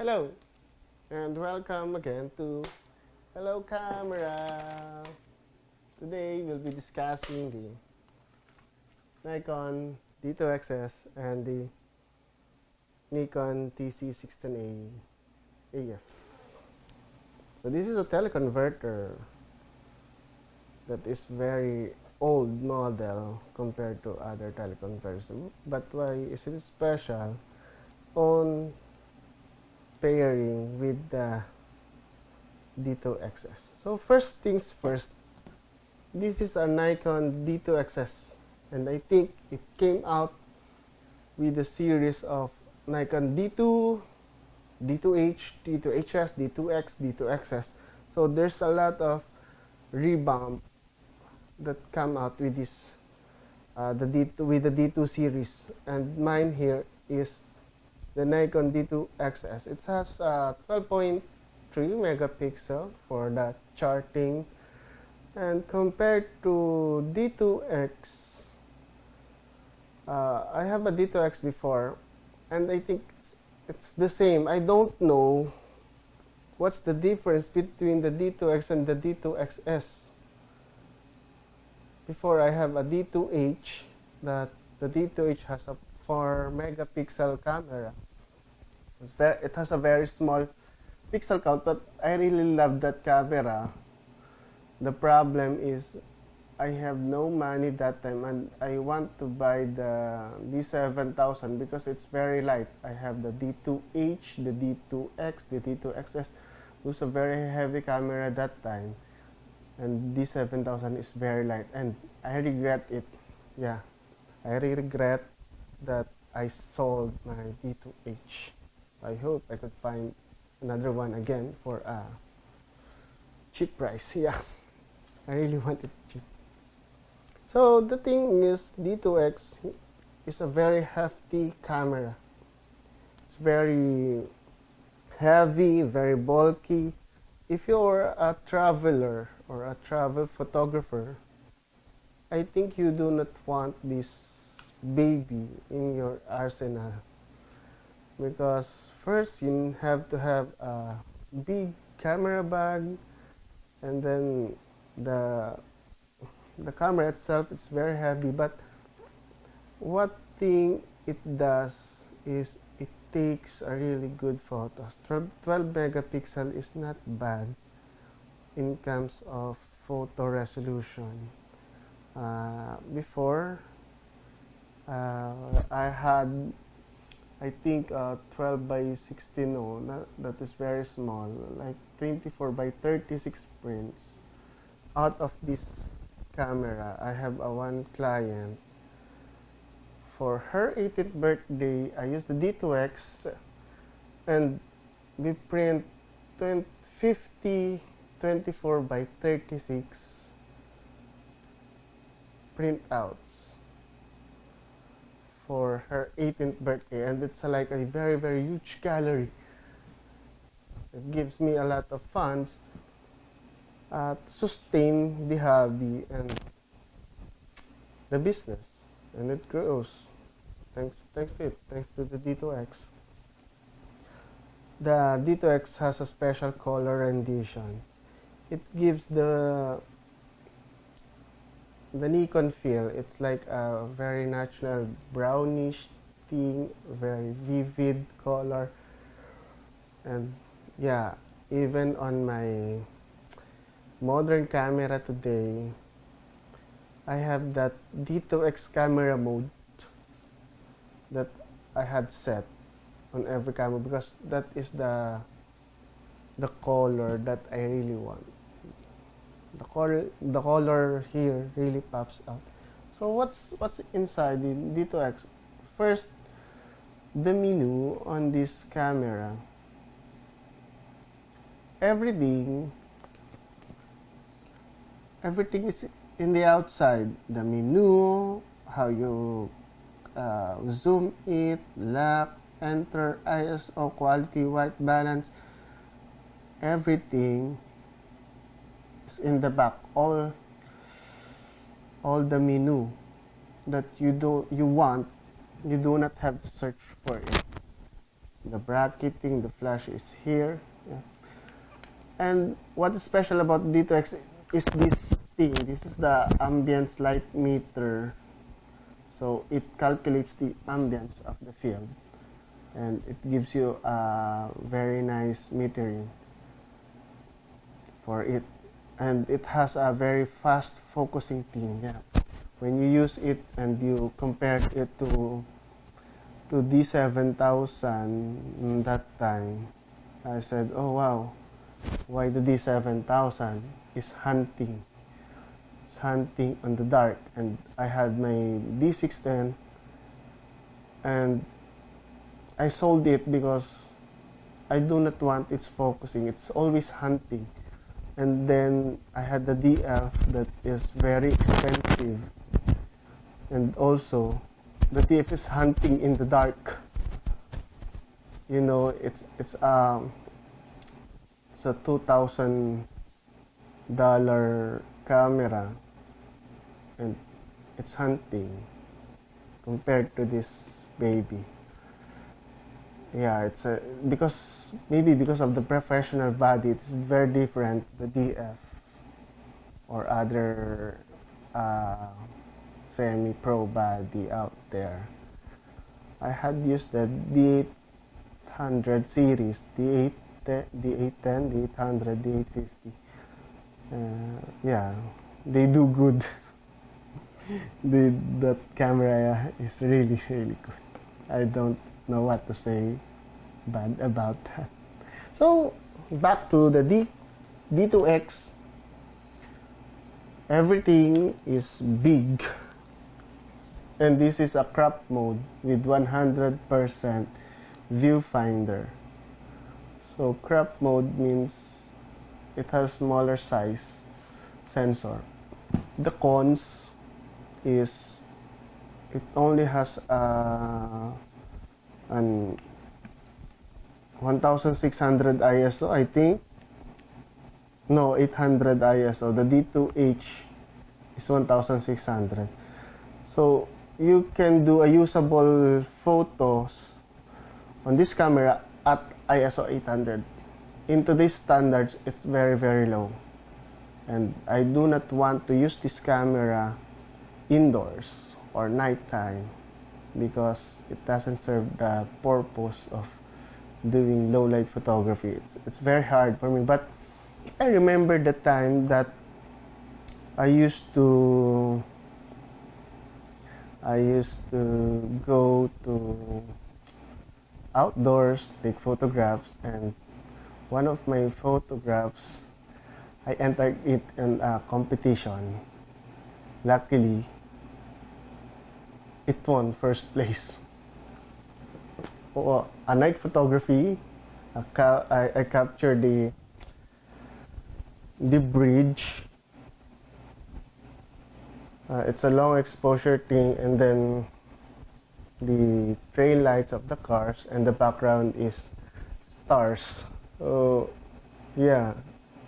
Hello, and welcome again to Hello Camera. Today we'll be discussing the Nikon D2Xs and the Nikon TC16A AF. So this is a teleconverter that is very old model compared to other teleconverters. But why is it special? On pairing with the D2Xs. So first things first, this is a Nikon D2Xs, and I think it came out with a series of Nikon D2, D2H, D2HS, D2X, D2Xs. So there's a lot of revamp that come out with this the D2 with the D2 series, and mine here is the Nikon D2Xs. It has 12.3 megapixel for the charting, and compared to D2X, I have a D2X before, and I think it's the same. I don't know what's the difference between the D2X and the D2XS. Before, I have a D2H, that the D2H has a 4 megapixel camera. It has a very small pixel count, but I really love that camera. The problem is I have no money that time, and I want to buy the D7000 because it's very light. I have the D2H, the D2X, the D2XS. It was a very heavy camera that time, and D7000 is very light, and I regret it. Yeah, I regret that I sold my D2H. I hope I could find another one again for a cheap price. Yeah, I really want it cheap. So the thing is, D2X is a very hefty camera. It's very heavy, very bulky. If you're a traveler or a travel photographer, I think you do not want this baby in your arsenal, because first you have to have a big camera bag, and then the camera itself is very heavy. But what thing it does is it takes a really good photos. 12 megapixel is not bad in terms of photo resolution. Before, I had, I think, 12 by 16. No, that is very small, like 24 by 36 prints out of this camera. I have a one client, for her 18th birthday, I used the D2X, and we print 50 24 by 36 printouts for her 18th birthday, and it's like a very, very huge gallery. It gives me a lot of funds to sustain the hobby and the business, and it grows thanks to it, thanks to the D2X. The D2X has a special color rendition. It gives the Nikon feel. It's like a very natural brownish thing, very vivid color. And yeah, even on my modern camera today, I have that D2X camera mode that I had set on every camera, because that is the color that I really want. The color here really pops out. So what's inside the D2X? First, the menu on this camera. Everything is in the outside. The menu, how you zoom it, lock, enter, ISO, quality, white balance, everything is in the back. All the menu that you want, you do not have to search for it. the bracketing, the flash is here. Yeah. And what is special about D2X is this thing. This is the ambience light meter. So it calculates the ambience of the field, and it gives you a very nice metering for it. And it has a very fast focusing thing. Yeah. When you use it and you compare it to D7000 that time, I said, oh wow, why the D7000 is hunting. It's hunting on the dark. And I had my D610 and I sold it because I do not want its focusing. It's always hunting. And then I had the DF that is very expensive. And also, the TF is hunting in the dark. You know, it's a $2,000 camera, and it's hunting compared to this baby. Yeah, it's maybe because of the professional body, it's very different the DF or other semi-pro body out there. I had used the D800 series, D810, D800, D850. Yeah, they do good. That camera is really, really good. I don't know what to say bad about that. So back to the D2X. Everything is big, and this is a crop mode with 100% viewfinder. So crop mode means it has smaller size sensor. The cons is it only has an 1600 ISO, I think. No, 800 ISO. The D2H is 1600. So you can do a usable photos on this camera at ISO 800. In today's standards, it's very, very low. And I do not want to use this camera indoors or nighttime because it doesn't serve the purpose of doing low light photography. It's very hard for me. But I remember the time that I used to go to outdoors, take photographs, and one of my photographs, I entered it in a competition. Luckily, it won first place. A night photography. I captured the bridge. It's a long exposure thing, and then the trail lights of the cars, and the background is stars. So yeah,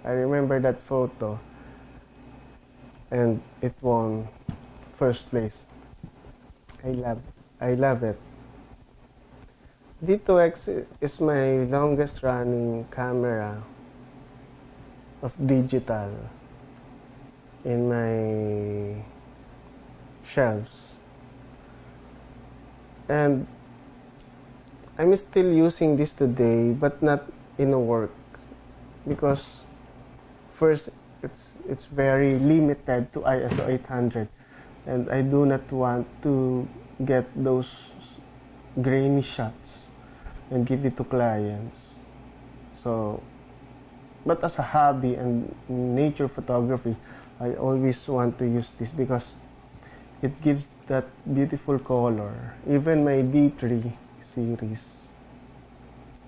I remember that photo, and it won first place. I love it. D2X is my longest running camera of digital in my shelves, and I'm still using this today, but not in a work, because first it's very limited to ISO 800, and I do not want to get those grainy shots and give it to clients. So, but as a hobby and nature photography, I always want to use this because it gives that beautiful color. Even my D3 series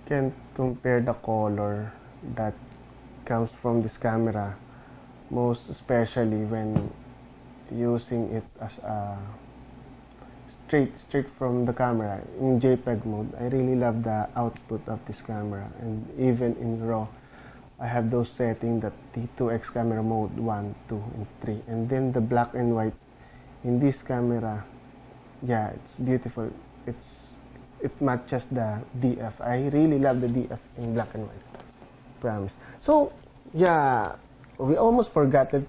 can't compare the color that comes from this camera, most especially when using it as a straight from the camera in JPEG mode. I really love the output of this camera, and even in RAW I have those settings, that D2X camera mode 1, 2, and 3, and then the black and white in this camera. Yeah, it's beautiful. It's it matches the DF. I really love the DF in black and white. Promise. So, yeah, we almost forgot that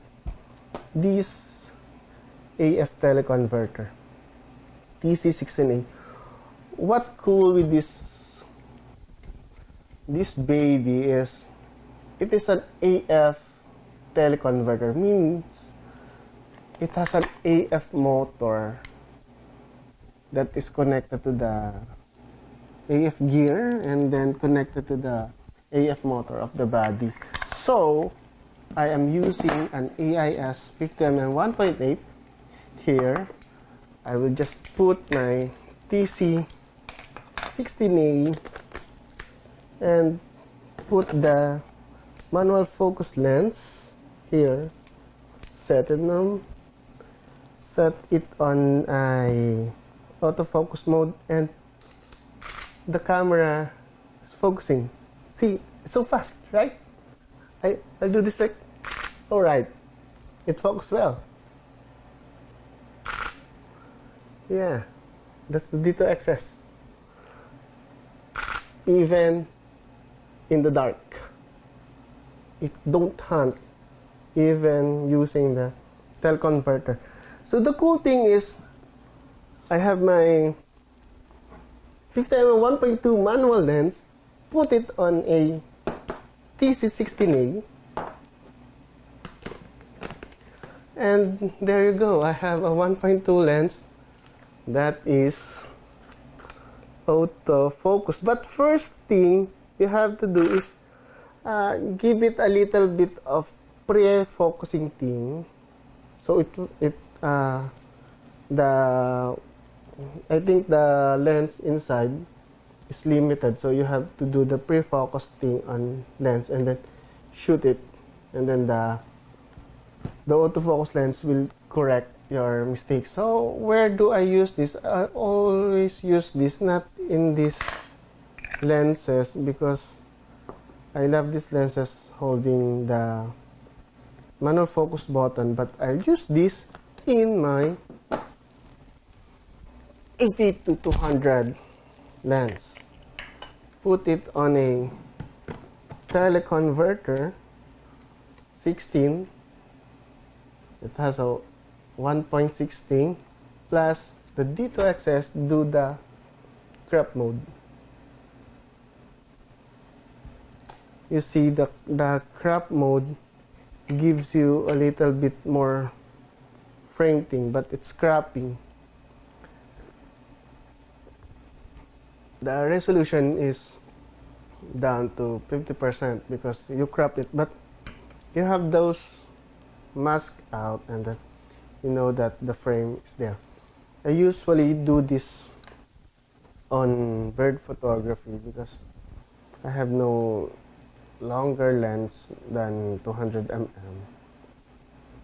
this AF teleconverter, TC16A. What cool with this baby is it is an AF teleconverter, means it has an AF motor that is connected to the AF gear and then connected to the AF motor of the body. So I am using an AIS 50mm 1.8 here. I will just put my TC16A and put the manual focus lens here, set it on a autofocus mode, and the camera is focusing. See, it's so fast, right? I'll do this like, alright, it focused well. Yeah, that's the D2Xs. Even in the dark, it don't hunt, even using the teleconverter. So the cool thing is, I have my 50mm 1.2 manual lens, put it on a TC16A, and there you go. I have a 1.2 lens that is autofocus. But first thing you have to do is give it a little bit of pre-focusing thing. So I think the lens inside is limited, so you have to do the pre-focus thing on lens and then shoot it, and then the autofocus lens will correct your mistakes. So where do I use this? I always use this not in these lenses because I love these lenses holding the manual focus button, but I'll use this in my 80-200 lens. Put it on a teleconverter 16. It has a 1.16 plus the D2Xs do the crop mode. You see the crop mode gives you a little bit more frame thing, but it's cropping. The resolution is down to 50% because you crop it, but you have those mask out and then you know that the frame is there. I usually do this on bird photography because I have no longer lens than 200 mm,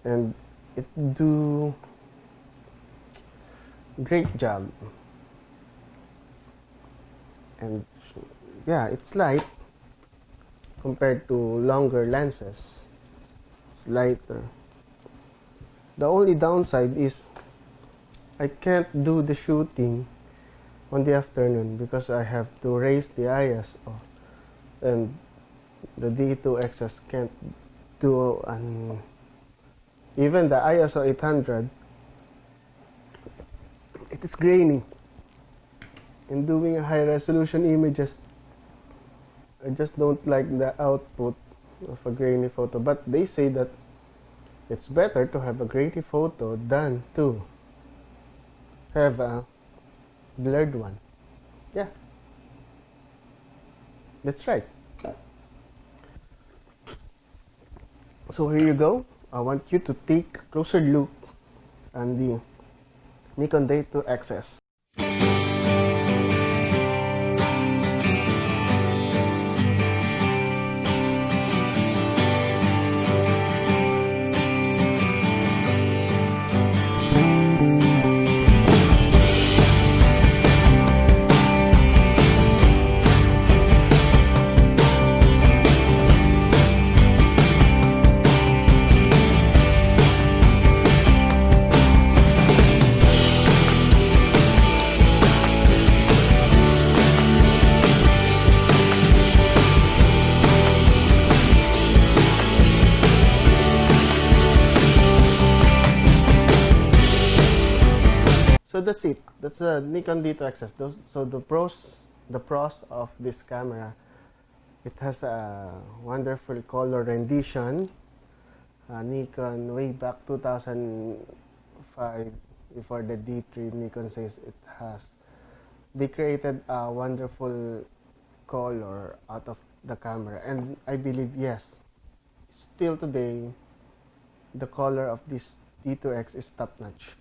and it do great job. And yeah, it's light compared to longer lenses. It's lighter. The only downside is I can't do the shooting on the afternoon because I have to raise the ISO, and the D2Xs can't do even the ISO 800. It is grainy. In doing a high resolution images, I just don't like the output of a grainy photo. But they say that it's better to have a grainy photo than to have a blurred one. Yeah, that's right. So here you go. I want you to take a closer look on the Nikon D2Xs. So that's it. That's the Nikon D2Xs. So the pros of this camera, it has a wonderful color rendition. Nikon way back 2005, before the D3, Nikon says they created a wonderful color out of the camera, and I believe yes, still today the color of this D2X is top notch.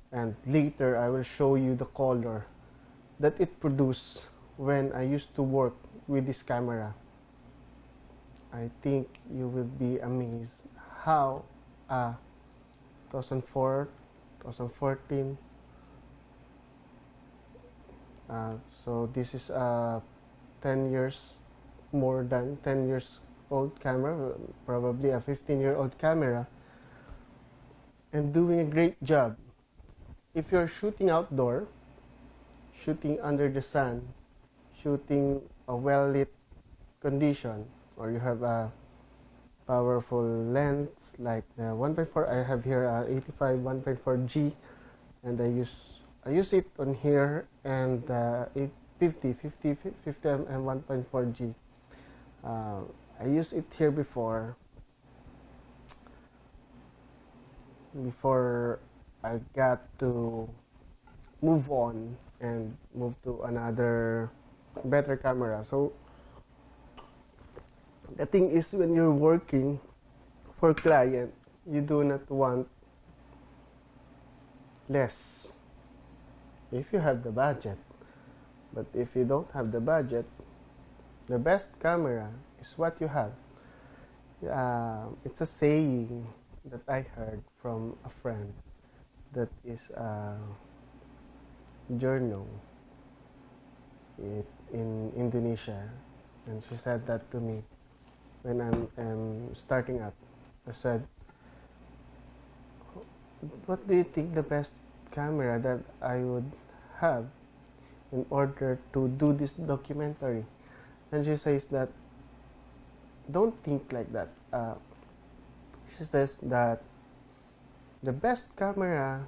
And later I will show you the color that it produced when I used to work with this camera. I think you will be amazed how 2004, 2014, so this is 10 years, more than 10 years old camera, probably a 15-year-old camera, and doing a great job. If you're shooting outdoor, shooting under the sun, shooting a well-lit condition, or you have a powerful lens like the 1.4, I have here 85 1.4G, and I use it on here, and 50 and 1.4G. I used it here before I got to move on and move to another better camera. So the thing is, when you're working for client, you do not want less if you have the budget. But if you don't have the budget, the best camera is what you have. It's a saying that I heard from a friend that is a journal in Indonesia, and she said that to me when I'm starting up. I said, what do you think the best camera that I would have in order to do this documentary? And she says that, don't think like that. She says that the best camera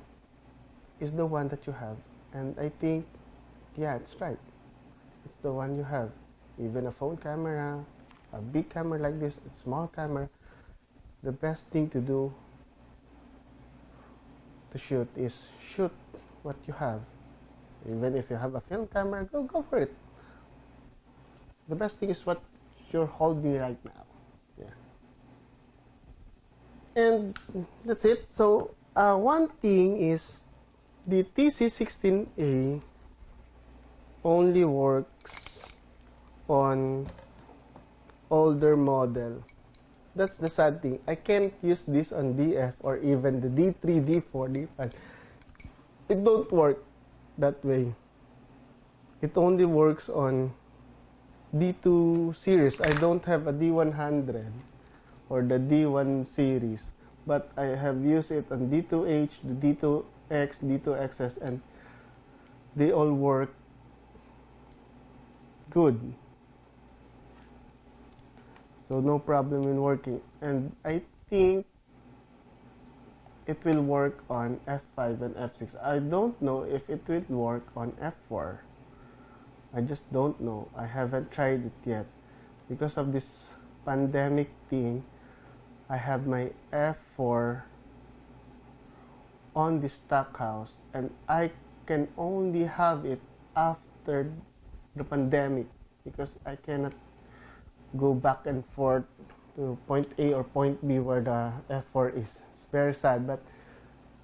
is the one that you have. And I think, yeah, it's right. It's the one you have. Even a phone camera, a big camera like this, a small camera, the best thing to do to shoot is shoot what you have. Even if you have a film camera, go for it. The best thing is what you're holding right now. Yeah. And that's it. So one thing is, the TC16A only works on older model. That's the sad thing. I can't use this on DF or even the D3, D4, D5. It don't work that way. It only works on D2 series. I don't have a D100 or the D1 series, but I have used it on D2H, the D2X, D2Xs, and they all work good. So no problem in working. And I think it will work on F5 and F6. I don't know if it will work on F4. I just don't know. I haven't tried it yet. Because of this pandemic thing, I have my F4 on the stock house, and I can only have it after the pandemic because I cannot go back and forth to point A or point B where the F4 is. It's very sad, but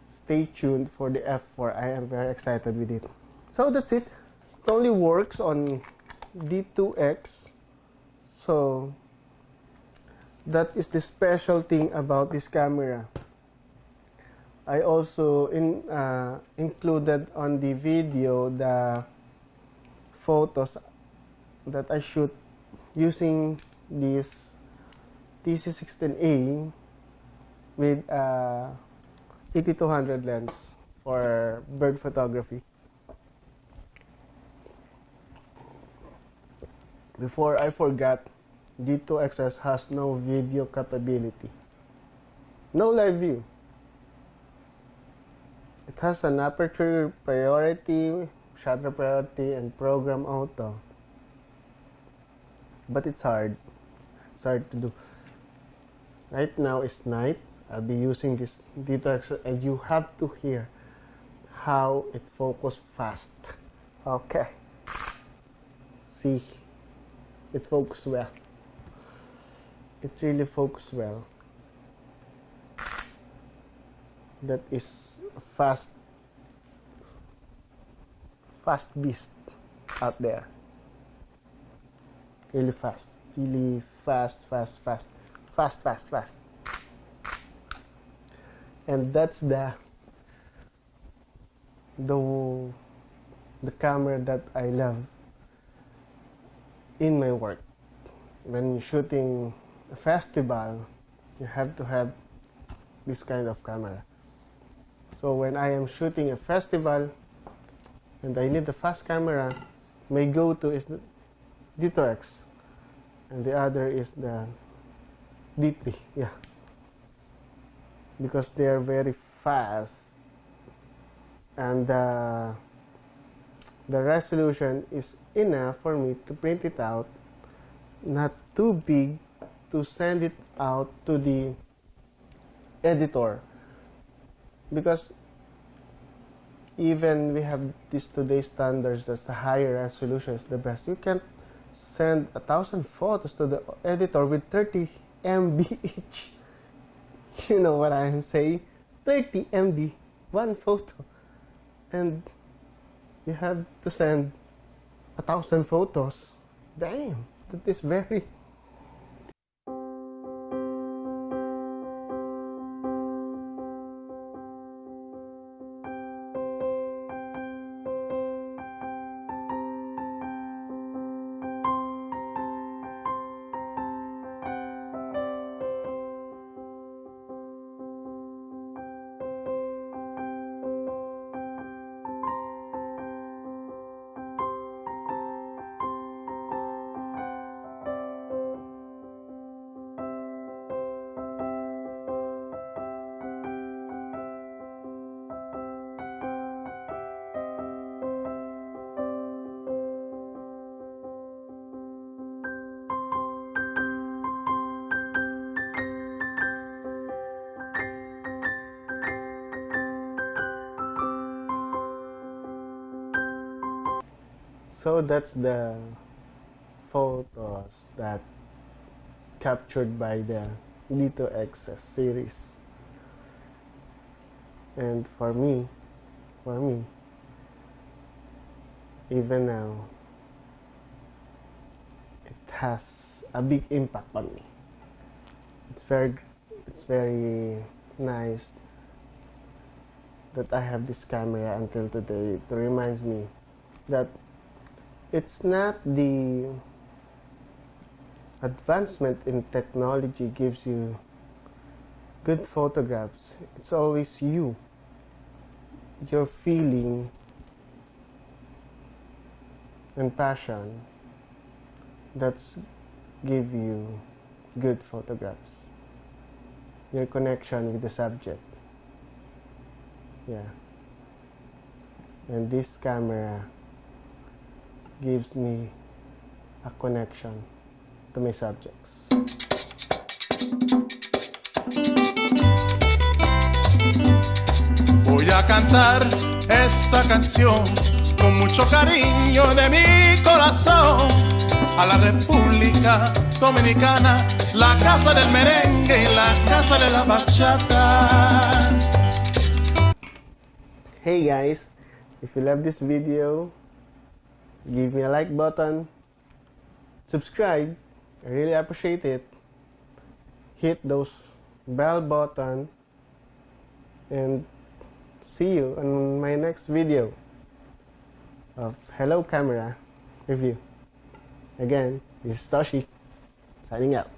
stay tuned for the F4. I am very excited with it. So that's it. It only works on D2X. So that is the special thing about this camera. I also included on the video the photos that I shoot using this TC16A with 8200 lens for bird photography. Before I forgot, D2Xs has no video capability. No live view. It has an aperture priority, shutter priority, and program auto. But it's hard. It's hard to do. Right now it's night. I'll be using this D2X, and you have to hear how it focuses fast. Okay. See, it focuses well. It really focuses well. That is a fast beast out there. Really fast. Really fast. And that's the camera that I love in my work. When shooting a festival, you have to have this kind of camera. So when I am shooting a festival and I need a fast camera, my go-to is the D2X, and the other is the D3. Yeah, because they are very fast, and the resolution is enough for me to print it out, not too big to send it out to the editor, because even we have this today's standards that the higher resolution is the best. You can't send 1,000 photos to the editor with 30 MB each. You know what I'm saying? 30 MB, one photo. And you have to send 1,000 photos. Damn, that is very... So that's the photos that captured by the D2Xs series. And for me, even now, it has a big impact on me. It's very nice that I have this camera until today. It reminds me that it's not the advancement in technology gives you good photographs. It's always you, your feeling and passion that's give you good photographs. Your connection with the subject. Yeah. And this camera gives me a connection to my subjects. Voy a cantar esta canción con mucho cariño de mi corazón a la República Dominicana, la casa del merengue y la casa de la bachata. Hey guys, if you love this video, give me a like button, subscribe, I really appreciate it. Hit those bell button, and see you on my next video of Hello Camera review. Again, this is Toshi, signing out.